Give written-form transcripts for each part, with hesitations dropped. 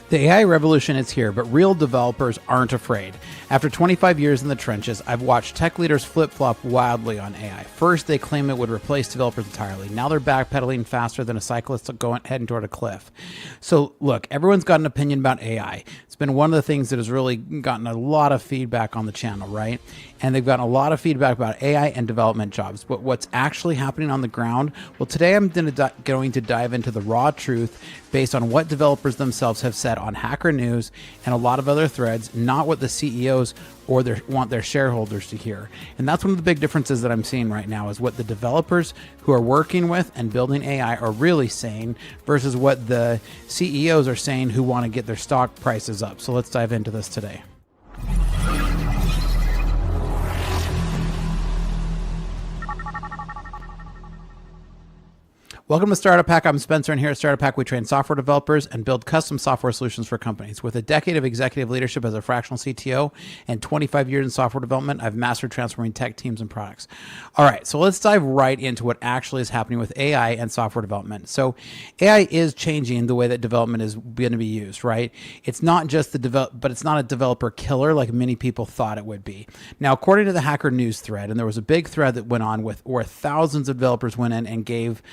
The AI revolution is here, but real developers aren't afraid. After 25 years in the trenches, I've watched tech leaders flip-flop wildly on AI. First, they claim it would replace developers entirely. Now they're backpedaling faster than a cyclist heading toward a cliff. So look, everyone's got an opinion about AI. It's been one of the things that has really gotten a lot of feedback on the channel, right? And they've gotten a lot of feedback about AI and development jobs. But what's actually happening on the ground? Well, today I'm going to dive into the raw truth based on what developers themselves have said on Hacker News and a lot of other threads, not what the CEOs or want their shareholders to hear. And that's one of the big differences that I'm seeing right now is what the developers who are working with and building AI are really saying versus what the CEOs are saying who want to get their stock prices up. So let's dive into this today. Welcome to Startup Hack. I'm Spencer, and here at Startup Hack, we train software developers and build custom software solutions for companies. With a decade of executive leadership as a fractional CTO and 25 years in software development, I've mastered transforming tech teams and products. All right, so let's dive right into what actually is happening with AI and software development. So AI is changing the way that development is going to be used, right? It's not just but it's not a developer killer like many people thought it would be. Now, according to the Hacker News thread, and there was a big thread that went on where thousands of developers went in and gave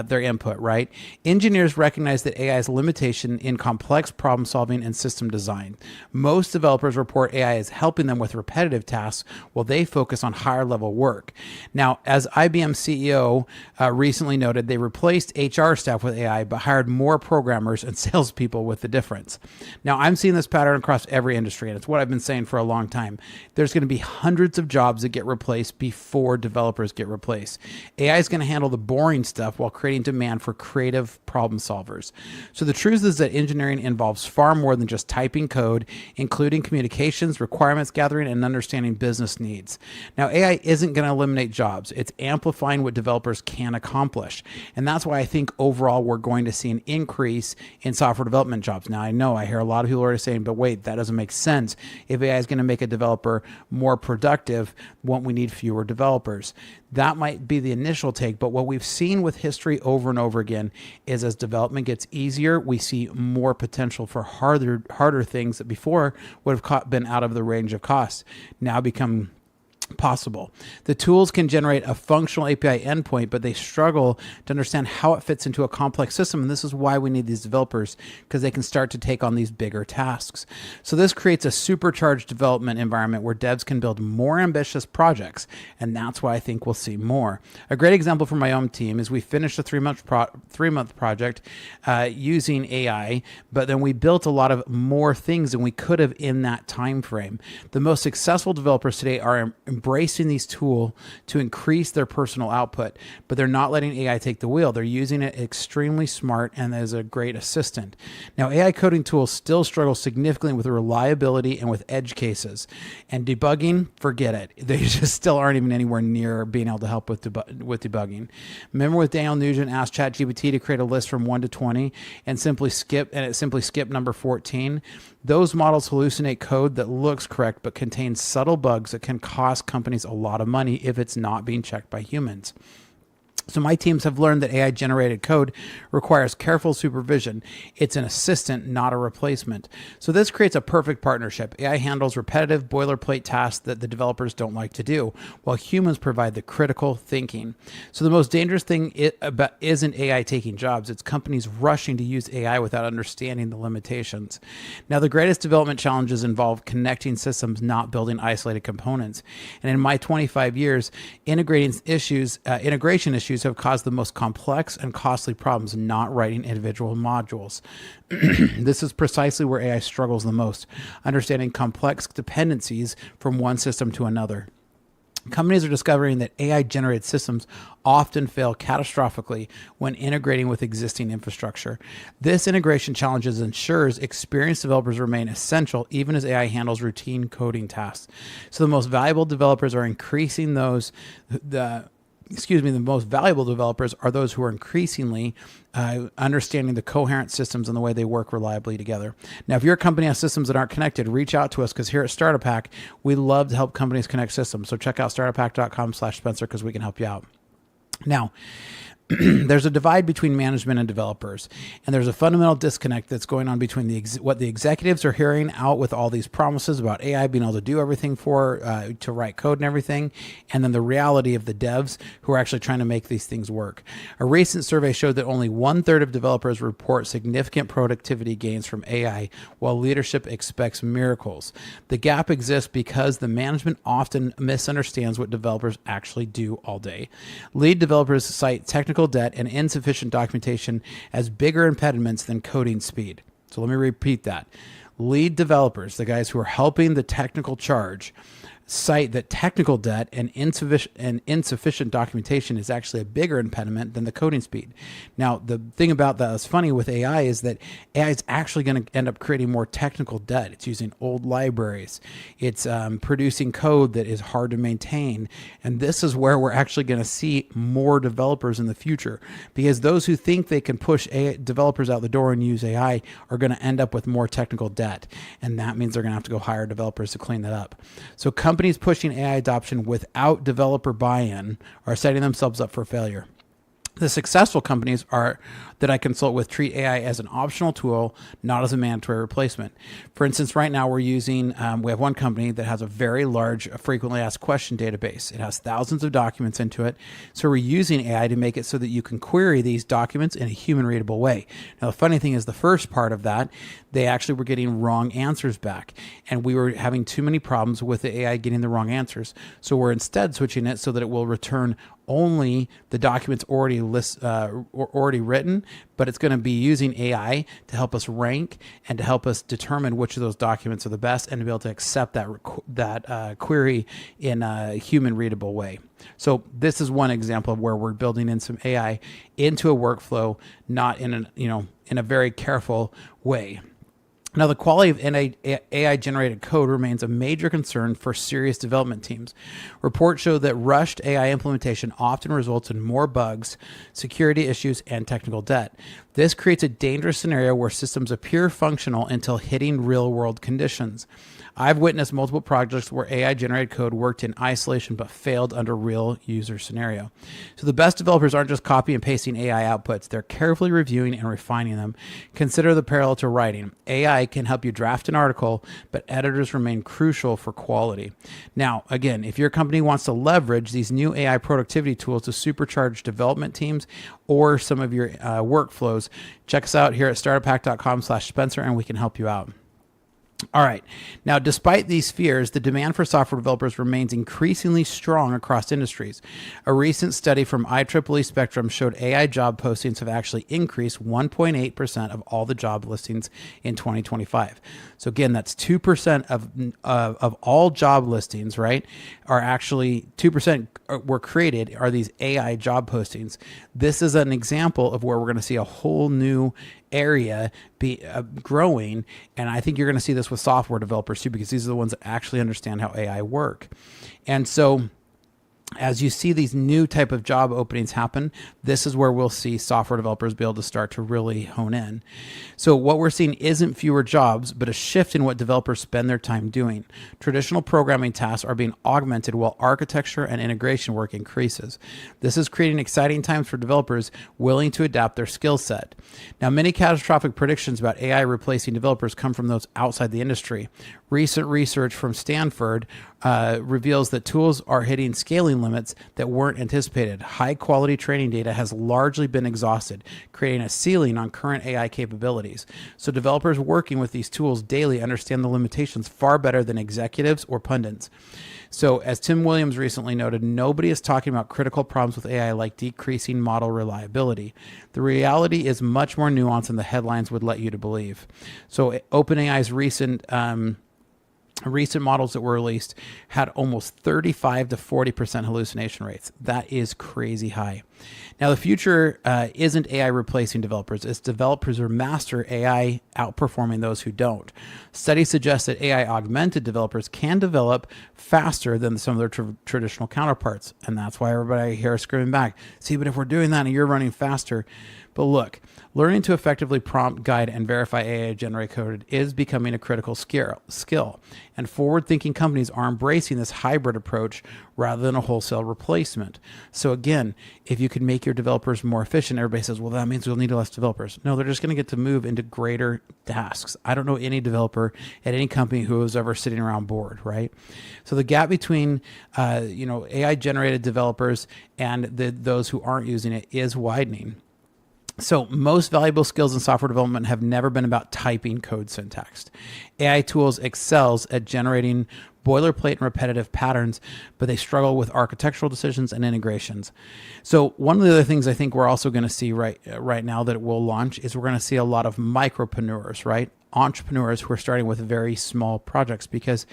their input, right? Engineers recognize that AI's limitation in complex problem solving and system design. Most developers report AI is helping them with repetitive tasks while they focus on higher level work. Now, as IBM CEO recently noted, they replaced HR staff with AI, but hired more programmers and salespeople with the difference. Now, I'm seeing this pattern across every industry, and it's what I've been saying for a long time. There's going to be hundreds of jobs that get replaced before developers get replaced. AI is going to handle the boring stuff while creating demand for creative problem solvers. So the truth is that engineering involves far more than just typing code, including communications, requirements gathering, and understanding business needs. Now, AI isn't going to eliminate jobs. It's amplifying what developers can accomplish. And that's why I think overall we're going to see an increase in software development jobs. Now, I know I hear a lot of people already saying, but wait, that doesn't make sense. If AI is going to make a developer more productive, won't we need fewer developers? That might be the initial take, but what we've seen with history over and over again is as development gets easier, we see more potential for harder things that before would have been out of the range of cost now become possible. The tools can generate a functional API endpoint, but they struggle to understand how it fits into a complex system. And this is why we need these developers, because they can start to take on these bigger tasks. So this creates a supercharged development environment where devs can build more ambitious projects. And that's why I think we'll see more. A great example from my own team is we finished a three-month project using AI, but then we built a lot of more things than we could have in that time frame. The most successful developers today are embracing these tools to increase their personal output, but they're not letting AI take the wheel. They're using it extremely smart and as a great assistant. Now, AI coding tools still struggle significantly with reliability and with edge cases. And debugging, forget it. They just still aren't even anywhere near being able to help with debugging. Remember with Daniel Nugent asked ChatGPT to create a list from 1 to 20 and it simply skipped number 14? Those models hallucinate code that looks correct but contains subtle bugs that can cost companies a lot of money if it's not being checked by humans. So my teams have learned that AI-generated code requires careful supervision. It's an assistant, not a replacement. So this creates a perfect partnership. AI handles repetitive boilerplate tasks that the developers don't like to do, while humans provide the critical thinking. So the most dangerous thing isn't AI taking jobs. It's companies rushing to use AI without understanding the limitations. Now, the greatest development challenges involve connecting systems, not building isolated components. And in my 25 years, integration issues have caused the most complex and costly problems, not writing individual modules. This is precisely where AI struggles the most, understanding complex dependencies from one system to another. Companies are discovering that AI-generated systems often fail catastrophically when integrating with existing infrastructure. This integration challenges ensures experienced developers remain essential even as AI handles routine coding tasks. So the most valuable developers are the most valuable developers are those who are increasingly understanding the coherent systems and the way they work reliably together. Now, if your company has systems that aren't connected, reach out to us because here at Startup Hack, we love to help companies connect systems. So check out startuphack.com/Spencer because we can help you out. Now, there's a divide between management and developers, and there's a fundamental disconnect that's going on between what the executives are hearing out with all these promises about AI being able to do everything to write code and everything, and then the reality of the devs who are actually trying to make these things work. A recent survey showed that only 1/3 of developers report significant productivity gains from AI, while leadership expects miracles. The gap exists because the management often misunderstands what developers actually do all day. Lead developers cite technical debt and insufficient documentation as bigger impediments than coding speed. So let me repeat that. Lead developers, the guys who are helping the technical charge, cite that technical debt and insufficient documentation is actually a bigger impediment than the coding speed. Now, the thing about that that's funny with AI is that AI is actually going to end up creating more technical debt. It's using old libraries. It's producing code that is hard to maintain. And this is where we're actually going to see more developers in the future, because those who think they can push AI developers out the door and use AI are going to end up with more technical debt. And that means they're going to have to go hire developers to clean that up. So companies pushing AI adoption without developer buy-in are setting themselves up for failure. The successful companies that I consult with treat AI as an optional tool, not as a mandatory replacement. For instance, right now we have one company that has a very large frequently asked question database. It has thousands of documents into it. So we're using AI to make it so that you can query these documents in a human readable way. Now, the funny thing is the first part of that, they actually were getting wrong answers back. And we were having too many problems with the AI getting the wrong answers. So we're instead switching it so that it will return only the documents already written, but it's going to be using AI to help us rank and to help us determine which of those documents are the best and to be able to accept that query in a human readable way. So this is one example of where we're building in some AI into a workflow, not in a very careful way. Now, the quality of AI-generated code remains a major concern for serious development teams. Reports show that rushed AI implementation often results in more bugs, security issues, and technical debt. This creates a dangerous scenario where systems appear functional until hitting real-world conditions. I've witnessed multiple projects where AI-generated code worked in isolation but failed under real user scenario. So the best developers aren't just copy and pasting AI outputs. They're carefully reviewing and refining them. Consider the parallel to writing. AI can help you draft an article, but editors remain crucial for quality. Now, again, if your company wants to leverage these new AI productivity tools to supercharge development teams or some of your workflows, check us out here at startuphack.com/Spencer and we can help you out. All right. Now, despite these fears, the demand for software developers remains increasingly strong across industries. A recent study from IEEE Spectrum showed AI job postings have actually increased 1.8% of all the job listings in 2025. So again, that's 2% of all job listings, right, are actually 2% were created are these AI job postings. This is an example of where we're going to see a whole new area be growing, and I think you're going to see this with software developers too, because these are the ones that actually understand how AI work. And so as you see these new type of job openings happen, this is where we'll see software developers be able to start to really hone in. So what we're seeing isn't fewer jobs, but a shift in what developers spend their time doing. Traditional programming tasks are being augmented while architecture and integration work increases. This is creating exciting times for developers willing to adapt their skill set. Now, many catastrophic predictions about AI replacing developers come from those outside the industry. Recent research from Stanford reveals that tools are hitting scaling limits that weren't anticipated. High quality training data has largely been exhausted, creating a ceiling on current AI capabilities. So developers working with these tools daily understand the limitations far better than executives or pundits. So as Tim Williams recently noted, nobody is talking about critical problems with AI like decreasing model reliability. The reality is much more nuanced than the headlines would let you to believe. So OpenAI's recent models that were released had almost 35 to 40% hallucination rates. That is crazy high. Now, the future isn't AI replacing developers. It's developers who master AI outperforming those who don't. Studies suggest that AI augmented developers can develop faster than some of their traditional counterparts. And that's why everybody here is screaming back, see, but if we're doing that and you're running faster, But look, learning to effectively prompt, guide, and verify AI-generated code is becoming a critical skill. And forward-thinking companies are embracing this hybrid approach rather than a wholesale replacement. So again, if you can make your developers more efficient, everybody says, well, that means we'll need less developers. No, they're just going to get to move into greater tasks. I don't know any developer at any company who was ever sitting around bored, right? So the gap between AI-generated developers and those who aren't using it is widening. So most valuable skills in software development have never been about typing code syntax. AI tools excels at generating boilerplate and repetitive patterns, but they struggle with architectural decisions and integrations. So one of the other things I think we're also going to see right now that it will launch is we're going to see a lot of micropreneurs, right? Entrepreneurs who are starting with very small projects, because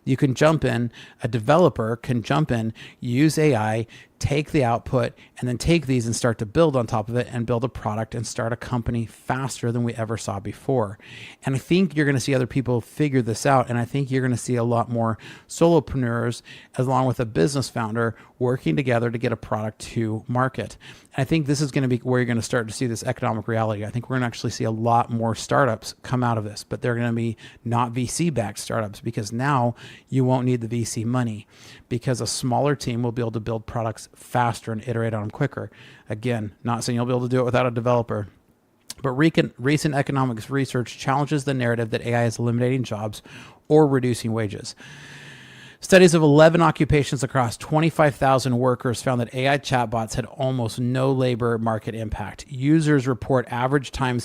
you can jump in, a developer can jump in, use AI, take the output, and then take these and start to build on top of it and build a product and start a company faster than we ever saw before. And I think you're going to see other people figure this out. And I think you're going to see a lot more solopreneurs along with a business founder working together to get a product to market. And I think this is going to be where you're going to start to see this economic reality. I think we're going to actually see a lot more startups come out of this, but they're going to be not VC-backed startups, because now you won't need the VC money, because a smaller team will be able to build products faster and iterate on them quicker. Again, not saying you'll be able to do it without a developer, but recent economics research challenges the narrative that AI is eliminating jobs or reducing wages. Studies of 11 occupations across 25,000 workers found that AI chatbots had almost no labor market impact. Users report average time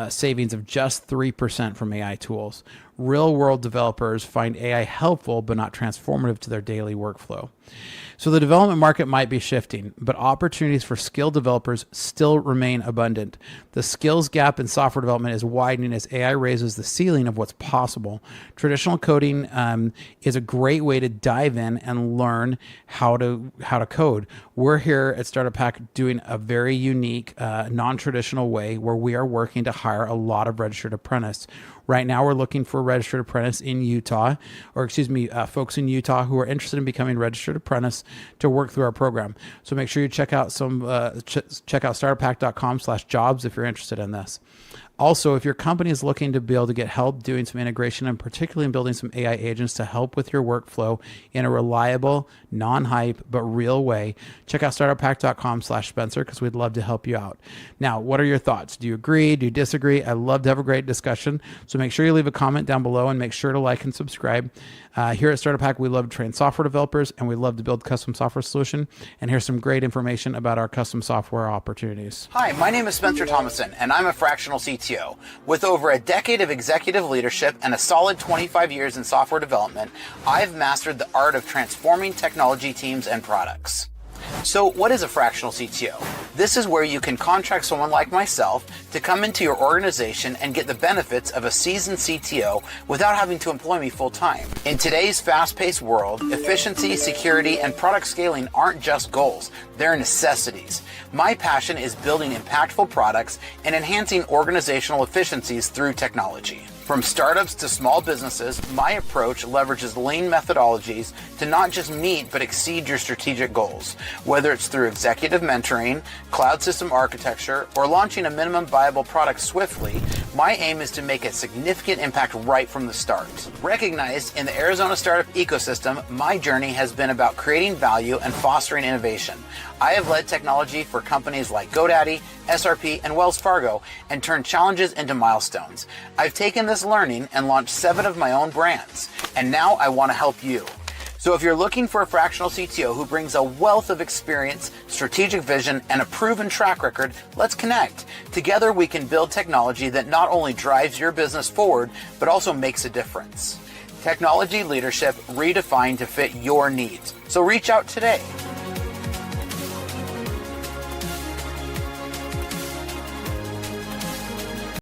savings of just 3% from AI tools. Real-world developers find AI helpful but not transformative to their daily workflow. So the development market might be shifting, but opportunities for skilled developers still remain abundant. The skills gap in software development is widening as AI raises the ceiling of what's possible. Traditional coding is a great way to dive in and learn how to code. We're here at Startup Pack doing a very unique, non-traditional way where we are working to hire a lot of registered apprentices. Right now, we're looking for a registered apprentice in Utah, folks in Utah who are interested in becoming registered apprentice to work through our program. So make sure you check out check out startuppack.com/jobs if you're interested in this. Also, if your company is looking to be able to get help doing some integration, and particularly in building some AI agents to help with your workflow in a reliable, non-hype, but real way, check out startuppack.com/Spencer, because we'd love to help you out. Now, what are your thoughts? Do you agree? Do you disagree? I love to have a great discussion. So make sure you leave a comment down below and make sure to like and subscribe. Here at Startup Pack, we love to train software developers, and we love to build custom software solution. And here's some great information about our custom software opportunities. Hi, my name is Spencer Thomason, and I'm a fractional CTO. With over a decade of executive leadership and a solid 25 years in software development, I've mastered the art of transforming technology teams and products. So what is a fractional CTO? This is where you can contract someone like myself to come into your organization and get the benefits of a seasoned CTO without having to employ me full time. In today's fast-paced world, efficiency, security, and product scaling aren't just goals, they're necessities. My passion is building impactful products and enhancing organizational efficiencies through technology. From startups to small businesses, my approach leverages lean methodologies to not just meet but exceed your strategic goals. Whether it's through executive mentoring, cloud system architecture, or launching a minimum viable product swiftly, my aim is to make a significant impact right from the start. Recognized in the Arizona startup ecosystem, my journey has been about creating value and fostering innovation. I have led technology for companies like GoDaddy, SRP, and Wells Fargo and turned challenges into milestones. I've taken this learning and launched 7 of my own brands, and now I want to help you. So if you're looking for a fractional CTO who brings a wealth of experience, strategic vision, and a proven track record, let's connect. Together we can build technology that not only drives your business forward, but also makes a difference. Technology leadership redefined to fit your needs. So reach out today.